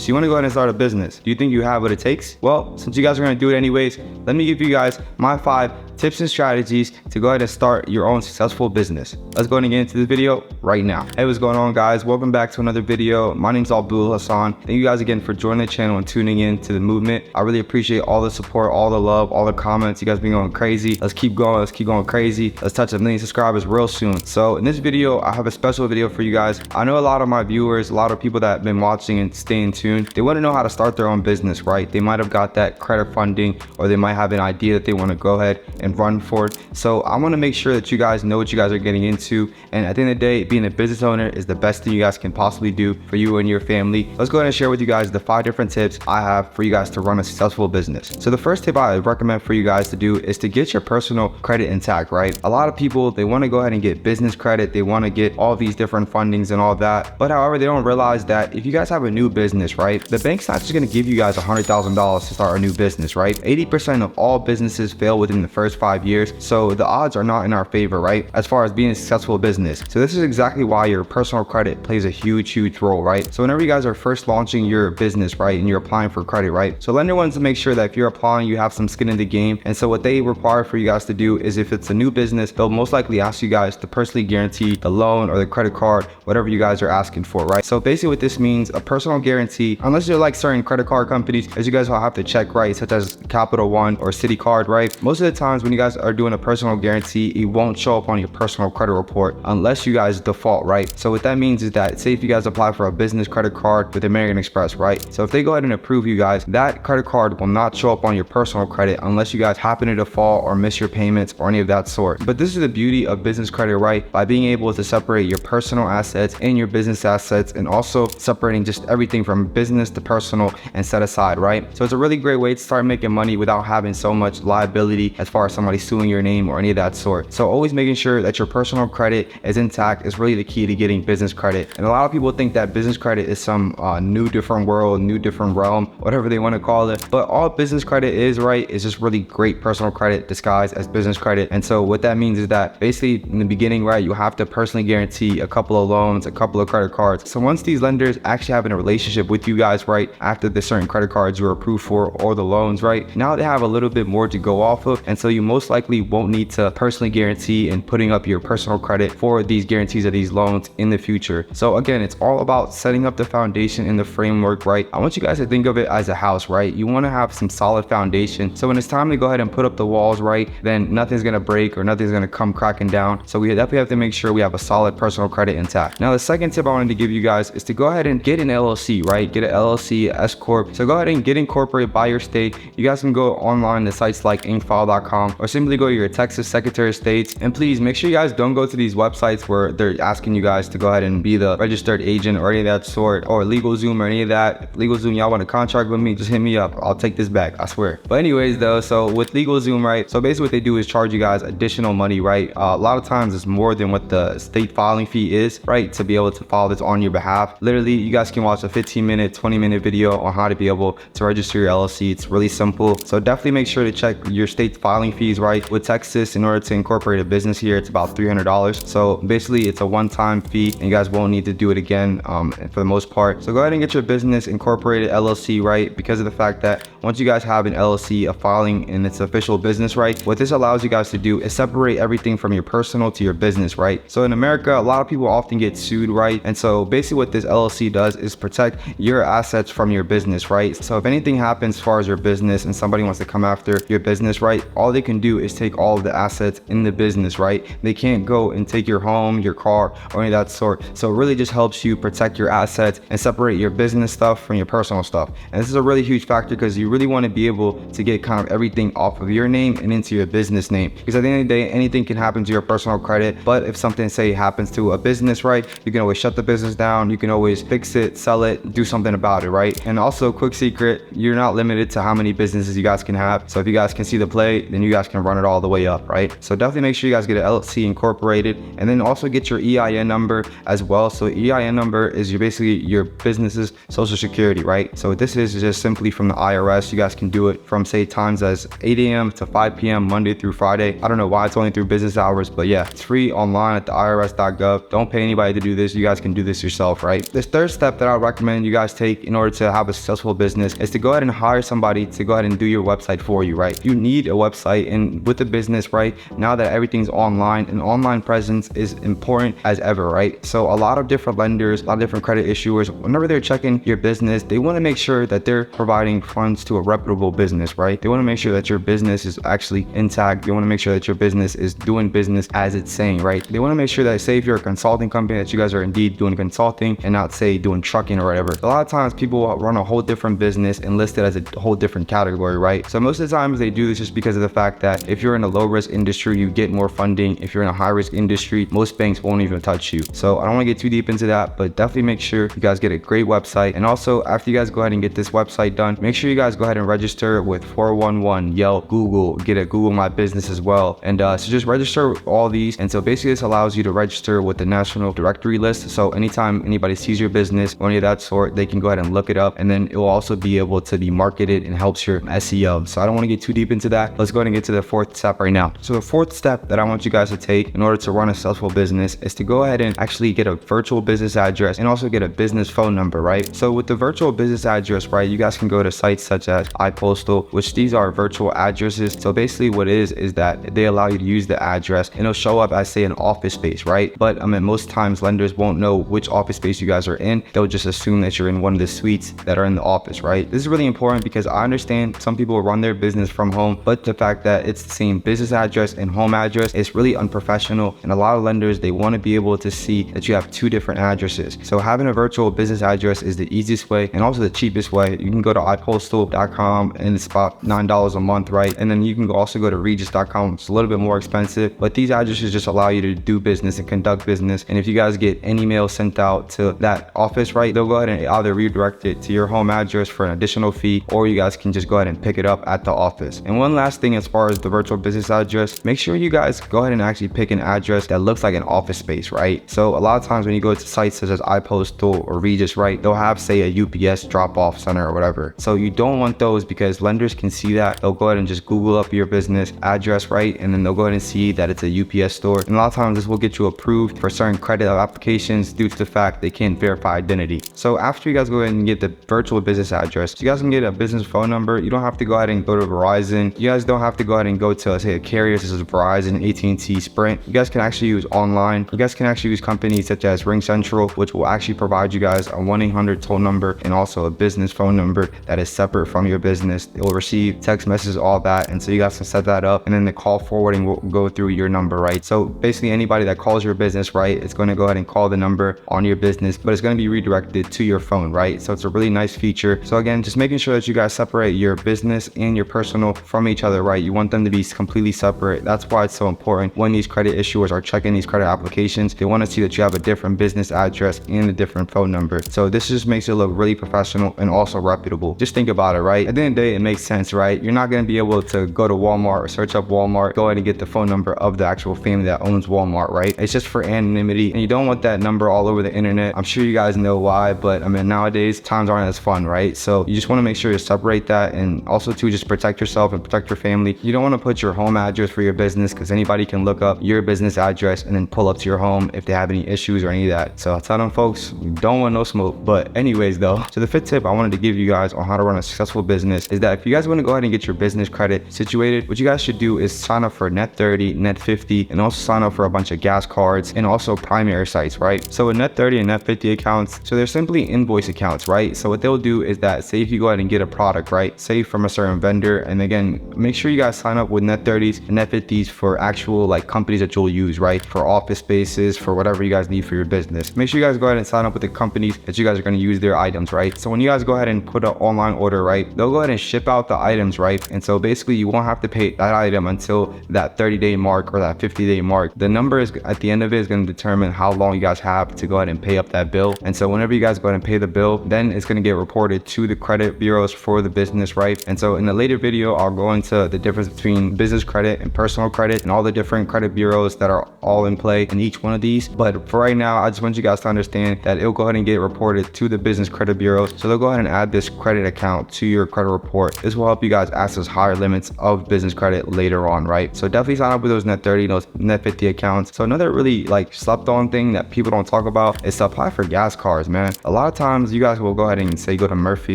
So you want to go ahead and start a business. Do you think you have what it takes? Well, since you guys are going to do it anyways, let me give you guys my 5 tips and strategies to go ahead and start your own successful business. Let's go ahead and get into this video right now. Hey, what's going on, guys? Welcome back to another video. My name's Abdul Hassan. Thank you guys again for joining the channel and tuning in to the movement. I really appreciate all the support, all the love, all the comments. You guys been going crazy. Let's keep going. Let's keep going crazy. Let's touch 1 million subscribers real soon. So in this video, I have a special video for you guys. I know a lot of my viewers, a lot of people that have been watching and staying tuned, they want to know how to start their own business, right? They might have got that credit funding, or they might have an idea that they want to go ahead and run for it. So I want to make sure that you guys know what you guys are getting into. And at the end of the day, being a business owner is the best thing you guys can possibly do for you and your family. Let's go ahead and share with you guys the 5 different tips I have for you guys to run a successful business. So the first tip I recommend for you guys to do is to get your personal credit intact, right? A lot of people, they want to go ahead and get business credit. They want to get all these different fundings and all that. But however, they don't realize that if you guys have a new business, right, the bank's not just going to give you guys $100,000 to start a new business, right? 80% of all businesses fail within the first 5 years. So the odds are not in our favor, right? As far as being a successful business. So this is exactly why your personal credit plays a huge role, right? So whenever you guys are first launching your business, right, and you're applying for credit, right? So lender wants to make sure that if you're applying, you have some skin in the game. And so what they require for you guys to do is, if it's a new business, they'll most likely ask you guys to personally guarantee the loan or the credit card, whatever you guys are asking for, right? So basically what this means, a personal guarantee, unless you're like certain credit card companies, as you guys will have to check, right, such as Capital One or Citi Card, right? Most of the times when you guys are doing a personal guarantee, it won't show up on your personal credit report unless you guys default, right? So what that means is that, say if you guys apply for a business credit card with American Express, right? So if they go ahead and approve you guys, that credit card will not show up on your personal credit unless you guys happen to default or miss your payments or any of that sort. But this is the beauty of business credit, right? By being able to separate your personal assets and your business assets, and also separating just everything from business to personal and set aside, right? So it's a really great way to start making money without having so much liability as far as somebody suing your name or any of that sort. So always making sure that your personal credit is intact is really the key to getting business credit. And a lot of people think that business credit is some new different world, new different realm, whatever they want to call it. But all business credit is, right, is just really great personal credit disguised as business credit. And so what that means is that basically in the beginning, right, you have to personally guarantee a couple of loans, a couple of credit cards. So once these lenders actually have a relationship with you guys, right, after the certain credit cards you're approved for or the loans, right, now they have a little bit more to go off of. And so you most likely won't need to personally guarantee and putting up your personal credit for these guarantees of these loans in the future. So again, it's all about setting up the foundation in the framework, right? I want you guys to think of it as a house, right? You want to have some solid foundation. So when it's time to go ahead and put up the walls, right, then nothing's going to break or nothing's going to come cracking down. So we definitely have to make sure we have a solid personal credit intact. Now, the second tip I wanted to give you guys is to go ahead and get an LLC, right? Get an LLC, S Corp. So go ahead and get incorporated by your state. You guys can go online to sites like inkfile.com or simply go to your Texas Secretary of State. And please make sure you guys don't go to these websites where they're asking you guys to go ahead and be the registered agent or any of that sort, or LegalZoom or any of that. LegalZoom, y'all want to contract with me, just hit me up. I'll take this back, I swear. But anyways though, so with LegalZoom, right, so basically what they do is charge you guys additional money, right? A lot of times it's more than what the state filing fee is, right, to be able to file this on your behalf. Literally, you guys can watch a 15-minute, 20-minute video on how to be able to register your LLC. It's really simple. So definitely make sure to check your state filing fees, right? With Texas, in order to incorporate a business here, it's about $300. So basically it's a one-time fee and you guys won't need to do it again for the most part. So go ahead and get your business incorporated LLC, right? Because of the fact that once you guys have an LLC, a filing in its official business, right, what this allows you guys to do is separate everything from your personal to your business, right? So in America, a lot of people often get sued, right? And so basically what this LLC does is protect your assets from your business, right? So if anything happens as far as your business and somebody wants to come after your business, right, all they can do is take all of the assets in the business, right? They can't go and take your home, your car, or any of that sort. So it really just helps you protect your assets and separate your business stuff from your personal stuff. And this is a really huge factor because you really want to be able to get kind of everything off of your name and into your business name. Because at the end of the day, anything can happen to your personal credit. But if something, say, happens to a business, right, you can always shut the business down. You can always fix it, sell it, do something about it, right? And also, quick secret, you're not limited to how many businesses you guys can have. So if you guys can see the play, then you guys guys can run it all the way up, right? So definitely make sure you guys get an LLC incorporated, and then also get your EIN number as well. So EIN number is basically your business's social security, right? So this is just simply from the IRS. You guys can do it from, say, times as 8 a.m. to 5 p.m. Monday through Friday. I don't know why it's only through business hours, but yeah, it's free online at the irs.gov. Don't pay anybody to do this. You guys can do this yourself, right? This third step that I recommend you guys take in order to have a successful business is to go ahead and hire somebody to go ahead and do your website for you, right? You need a website, and with the business, right, now that everything's online, an online presence is important as ever, right? So a lot of different lenders, a lot of different credit issuers, whenever they're checking your business, they want to make sure that they're providing funds to a reputable business, right? They want to make sure that your business is actually intact. They want to make sure that your business is doing business as it's saying, right? They want to make sure that, say, if you're a consulting company, that you guys are indeed doing consulting and not, say, doing trucking or whatever. A lot of times people run a whole different business and list it as a whole different category, right? So most of the times they do this just because of the fact that if you're in a low risk industry, you get more funding. If you're in a high risk industry, most banks won't even touch you. So I don't want to get too deep into that, but definitely make sure you guys get a great website. And also, after you guys go ahead and get this website done, make sure you guys go ahead and register with 411, Yelp, Google, get a Google My Business as well. And so just register with all these. And so basically this allows you to register with the national directory list. So anytime anybody sees your business or any of that sort, they can go ahead and look it up, and then it will also be able to be marketed and helps your SEO. So I don't want to get too deep into that. Let's go ahead and get to the fourth step right now. So the fourth step that I want you guys to take in order to run a successful business is to go ahead and actually get a virtual business address and also get a business phone number, right? So with the virtual business address, right, you guys can go to sites such as iPostal, which these are virtual addresses. So basically what it is that they allow you to use the address and it'll show up as, say, an office space, right? But I mean, most times lenders won't know which office space you guys are in. They'll just assume that you're in one of the suites that are in the office, right? This is really important because I understand some people run their business from home, but the fact that it's the same business address and home address is really unprofessional. And a lot of lenders, they want to be able to see that you have two different addresses. So having a virtual business address is the easiest way and also the cheapest way. You can go to ipostal.com and it's about $9 a month, right? And then you can also go to regis.com. It's a little bit more expensive, but these addresses just allow you to do business and conduct business. And if you guys get any mail sent out to that office, right, they'll go ahead and either redirect it to your home address for an additional fee, or you guys can just go ahead and pick it up at the office. And one last thing, as far as the virtual business address, make sure you guys go ahead and actually pick an address that looks like an office space, right? So a lot of times when you go to sites such as iPostal or Regis, right, they'll have, say, a UPS drop-off center or whatever. So you don't want those because lenders can see that. They'll go ahead and just Google up your business address, right, and then they'll go ahead and see that it's a UPS store. And a lot of times this will get you approved for certain credit applications due to the fact they can't verify identity. So after you guys go ahead and get the virtual business address, you guys can get a business phone number. You don't have to go ahead and go to Verizon. You guys don't have to go ahead and go to, say, a carrier such as Verizon, AT&T, Sprint. You guys can actually use online. You guys can actually use companies such as Ring Central, which will actually provide you guys a 1-800 toll number and also a business phone number that is separate from your business. It will receive text messages, all that, and so you guys can set that up, and then the call forwarding will go through your number, right? So basically anybody that calls your business, right, it's going to go ahead and call the number on your business, but it's going to be redirected to your phone, right? So it's a really nice feature. So again, just making sure that you guys separate your business and your personal from each other, right? You want them to be completely separate. That's why it's so important when these credit issuers are checking these credit applications. They want to see that you have a different business address and a different phone number. So this just makes it look really professional and also reputable. Just think about it, right? At the end of the day, it makes sense, right? You're not going to be able to go to Walmart or search up Walmart, go ahead and get the phone number of the actual family that owns Walmart, right? It's just for anonymity, and you don't want that number all over the internet. I'm sure you guys know why, but I mean, nowadays times aren't as fun, right? So you just want to make sure you separate that, and also to just protect yourself and protect your family. You don't want to put your home address for your business because anybody can look up your business address and then pull up to your home if they have any issues or any of that. So I tell them folks, you don't want no smoke. But anyways though, so the fifth tip I wanted to give you guys on how to run a successful business is that if you guys want to go ahead and get your business credit situated, what you guys should do is sign up for Net 30, Net 50, and also sign up for a bunch of gas cards and also primary sites, right? So with Net 30 and Net 50 accounts, so they're simply invoice accounts, right? So what they'll do is that, say if you go ahead and get a product, right, say from a certain vendor, and again, make sure you guys sign up with Net 30s and Net 50s for actual like companies that you'll use, right? For office spaces, for whatever you guys need for your business. Make sure you guys go ahead and sign up with the companies that you guys are going to use their items, right? So when you guys go ahead and put an online order, right, they'll go ahead and ship out the items, right? And so basically you won't have to pay that item until that 30-day mark or that 50-day mark. The number is at the end of it is going to determine how long you guys have to go ahead and pay up that bill. And so whenever you guys go ahead and pay the bill, then it's going to get reported to the credit bureaus for the business, right? And so in a later video, I'll go into the difference between business credit and personal credit and all the different credit bureaus that are all in play in each one of these. But for right now, I just want you guys to understand that it'll go ahead and get reported to the business credit bureaus. So they'll go ahead and add this credit account to your credit report. This will help you guys access higher limits of business credit later on, right? So definitely sign up with those net 30, those net 50 accounts. So another really like slept on thing that people don't talk about is to apply for gas cards, man. A lot of times you guys will go ahead and say go to Murphy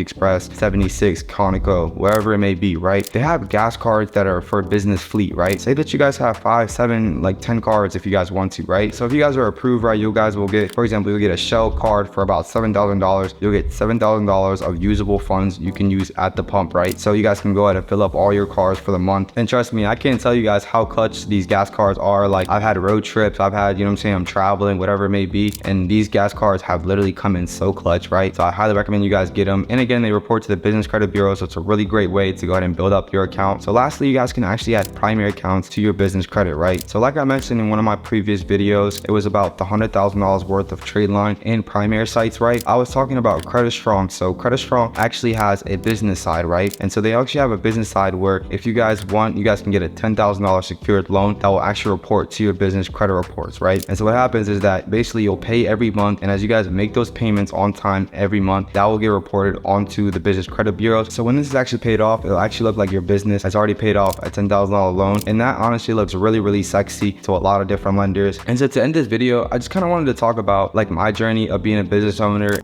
Express, 76, Conoco, wherever it may be, right? They have gas cards that are for business fleet, right? Say that you guys have 5, 7, like 10 cards if you guys want to, right? So if you guys are approved, right, you guys will get, for example, you'll get a Shell card for about $7,000. You'll get $7,000 of usable funds you can use at the pump, right? So you guys can go ahead and fill up all your cars for the month. And trust me, I can't tell you guys how clutch these gas cards are. Like I've had road trips, I've had, you know what I'm saying, I'm traveling, whatever it may be, and these gas cards have literally come in so clutch, right? So I highly recommend you guys get them. And again, they report to the business credit bureau, so it's a really great way to go ahead and build up your account. So lastly, you guys can actually add primary accounts to your business credit, right? So like I mentioned in one of my previous videos, it was about the $100,000 worth of trade line and primary sites, right? I was talking about Credit Strong. So Credit Strong actually has a business side, right? And so they actually have a business side where if you guys want, you guys can get a $10,000 secured loan that will actually report to your business credit reports, right? And so what happens is that basically you'll pay every month, and as you guys make those payments on time every month, that will get reported onto the business credit bureau. So when this is actually paid off, it'll actually look like your business has already paid off a $10,000 loan, and that honestly looks really, really sexy to a lot of different lenders. And so to end this video, I just kind of wanted to talk about like my journey of being a business owner.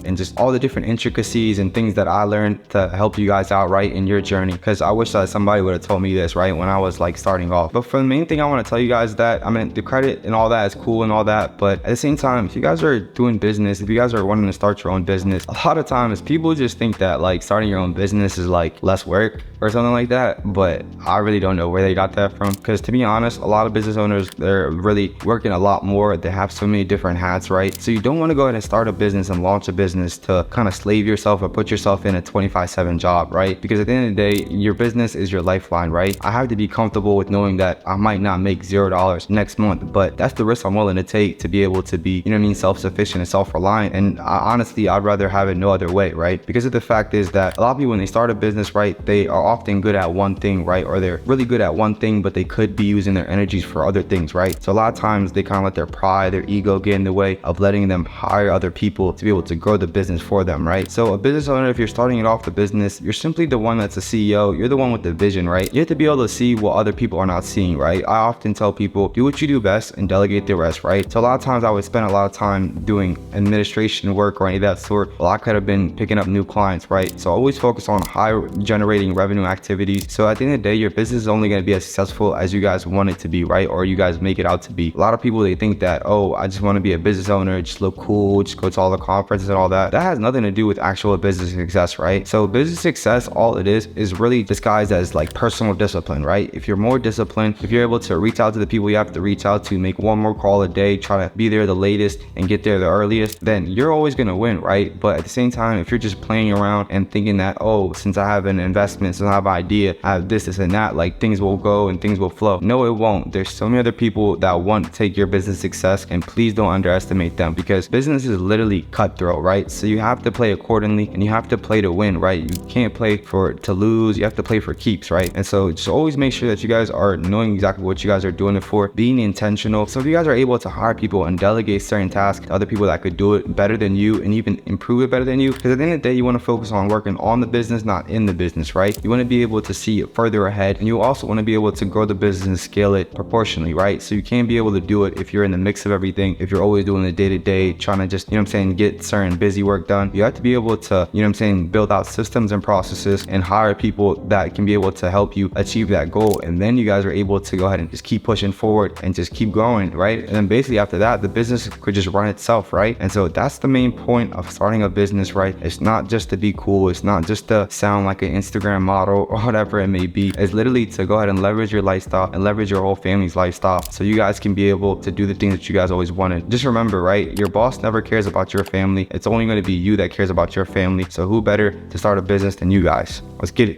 And just all the different intricacies and things that I learned to help you guys out, right, in your journey. Because I wish that somebody would have told me this, right, when I was like starting off. But for the main thing I want to tell you guys that, I mean, the credit and all that is cool and all that, but at the same time, if you guys are doing business, if you guys are wanting to start your own business, a lot of times people just think that like starting your own business is like less work or something like that. But I really don't know where they got that from. Because to be honest, a lot of business owners, they're really working a lot more. They have so many different hats, right? So you don't want to go ahead and start a business and launch a business to kind of slave yourself or put yourself in a 24/7 job, right? Because at the end of the day, your business is your lifeline, right? I have to be comfortable with knowing that I might not make $0 next month, but that's the risk I'm willing to take to be able to be, you know what I mean, self-sufficient and self-reliant. And honestly, I'd rather have it no other way, right? Because of the fact is that a lot of people, when they start a business, right, they are often good at one thing, right? Or they're really good at one thing, but they could be using their energies for other things, right? So a lot of times they kind of let their pride, their ego get in the way of letting them hire other people to be able to grow the business for them, right? So a business owner, if you're starting it off the business, you're simply the one that's a CEO. You're the one with the vision, right? You have to be able to see what other people are not seeing, right? I often tell people, do what you do best and delegate the rest, right? So a lot of times I would spend a lot of time doing administration work or any of that sort. Well, I could have been picking up new clients, right? So always focus on high generating revenue activities. So at the end of the day, your business is only going to be as successful as you guys want it to be, right? Or you guys make it out to be. A lot of people, they think that, oh, I just want to be a business owner, just look cool, just go to all the conferences and all that. That has nothing to do with actual business success, right? So business success, all it is really disguised as like personal discipline, right? If you're more disciplined, if you're able to reach out to the people you have to reach out to, make one more call a day, try to be there the latest and get there the earliest, then you're always going to win, right? But at the same time, if you're just playing around and thinking that, oh, since I have an investment, since I have an idea, I have this and that, like things will go and things will flow. No, it won't. There's so many other people that want to take your business success, and please don't underestimate them, because business is literally cutthroat, right? So you have to play accordingly, and you have to play to win, right? You can't play to lose. You have to play for keeps, right? And so just always make sure that you guys are knowing exactly what you guys are doing it for, being intentional. So if you guys are able to hire people and delegate certain tasks to other people that could do it better than you and even improve it better than you, because at the end of the day, you want to focus on working on the business, not in the business, right? You want to be able to see it further ahead, and you also want to be able to grow the business and scale it proportionally, right? So you can't be able to do it if you're in the mix of everything, if you're always doing the day-to-day, trying to just, you know what I'm saying, get certain busy work done. You have to be able to, you know what I'm saying, build out systems and processes and hire people that can be able to help you achieve that goal. And then you guys are able to go ahead and just keep pushing forward and just keep growing, right? And then basically after that, the business could just run itself, right? And so that's the main point of starting a business, right? It's not just to be cool. It's not just to sound like an Instagram model or whatever it may be. It's literally to go ahead and leverage your lifestyle and leverage your whole family's lifestyle, so you guys can be able to do the things that you guys always wanted. Just remember, right? Your boss never cares about your family. It's only going to be you that cares about your family. So who better to start a business than you guys? Let's get it.